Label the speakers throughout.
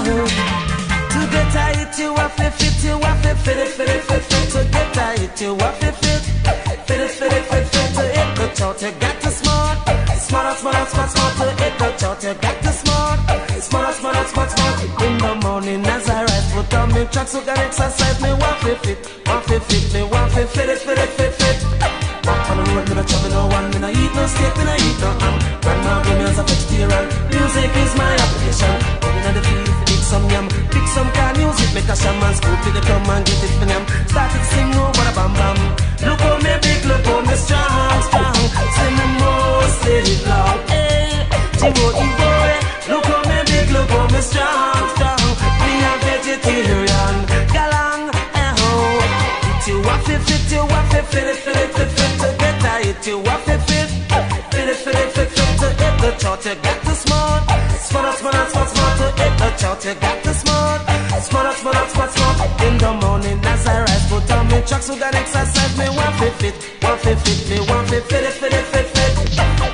Speaker 1: To get a hit, you have to fit, you have to fit it. To get a hit, you have to fit it. To hit the chart, you got to smart. Smart. To hit the chart, you got to smart. Smart. In the morning as I rise, put on me tracks, so can exercise me. Want to fit, me want to fit it. Walk on the road, me no trouble no one, me no eat no steak, me no eat no ham. Grandma gave me as a vegetarian. Music is my application. Going on the field, pick some yam, pick some car music, make a shaman scoop in the drum and get it for them. Started to sing over the bam bam. Look how me big, look how me strong. Say me more, say it loud. Hey, boy. Look how me big, look how me strong. Me a vegetarian, galang, you want to fit, you want to fit it. To get a hit, you want to fit it. To hit the chart, you got to smart. To hit the chart, you got to smart. In the morning as I rise, put on me tracks, so got exercise. Me want to fit, me want to fit it.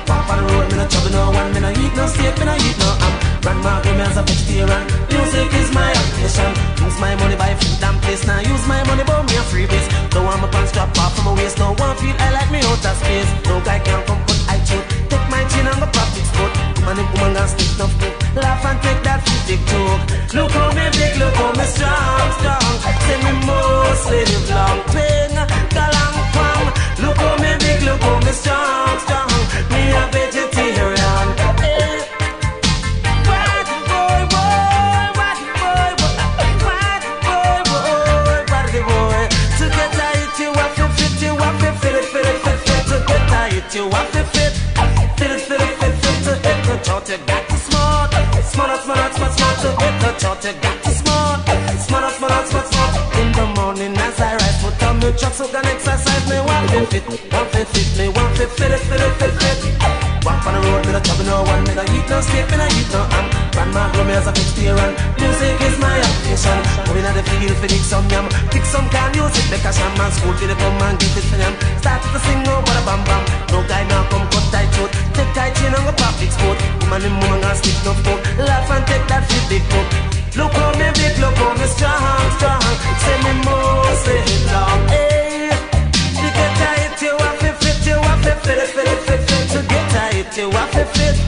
Speaker 1: Walk on the road, me no trouble no one, me no eat no steak, me no eat no ham. Grandma gave me as a vegetarian. Music is my occupation. Use my money buy food and place. Now use my money buy me a freebies. Don't want my pants strap off from my waist. No one feel I like me out of space. No guy can come put I choke. Take my chin and go practice foot. Woman gonna stick enough to laugh and take that big joke. Look how me big, look how me strong. Say me most live long pain. Galang pang. Look how me big, look how me strong. Me a vegetarian. You want to fit it. To hit the chart, you got to smart. To hit the chart, you got to smart. In the morning as I rise, put on me truck, so can exercise. Me want to fit, me want to fit it. Walk on the road, me no trouble no one, me no eat no steak, me no eat no ham. Grandma grow me as a vegetarian. Music is my occupation. Going on the field, fi dig some yam, pick some car music, make a shaman school fi the come and get it for them. Started to sing over the bam bam. No guy now come cut tight throat. Take tight chain and go public sport. Woman and woman gonna stick no foot. Laugh and take that fit big foot. Look how me big, look how me strong. Say me more, say it long. Hey, to get tight, you have to fit, you have to fit it. To get tight, you have to fit it.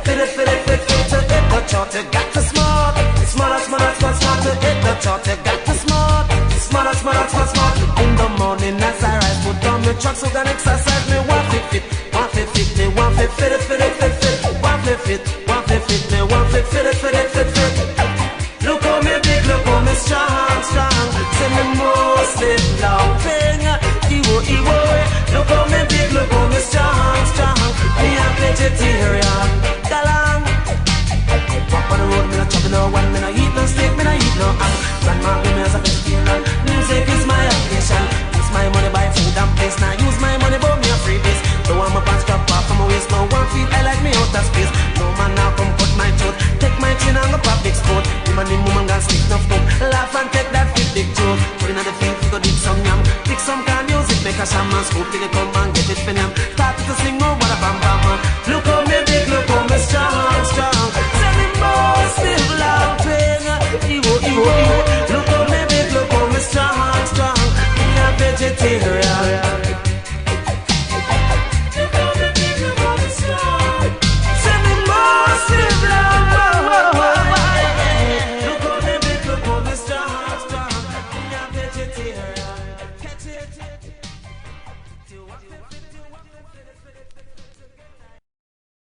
Speaker 1: To hit the chart, you got to smart. To hit the chart, you got to smart. In the morning as I rise, put on the truck, so can exercise. Me want to fit, me want to fit it. Want to fit, me want to fit it. Look how me big, look how me strong. Say me most live long thing. Ewo. Look how me big, look how me strong. Me a vegetarian. Galang. Walk on the road, me no trouble no one, me no eat no steak, me no eat no ham. Grandma gave me as a vegetarian. Music is my occupation. Use my money buy food and place. Now use my money buy me a freebies. Don't want my pants strap off from my waist. No one feel I like me out of space. No man now come cut my throat. Take my chin and go public sport. Woman gonna stick no foot. Laugh and take that big joke. Put in the field, go dig some yam, pick some car music, make a shaman scoop till they come and get it for them. Started to sing over the bam bam. Look how me big, look how me strong. Say me most live long pain. Ewo. Look how me big, look how me strong. Me a vegetarian.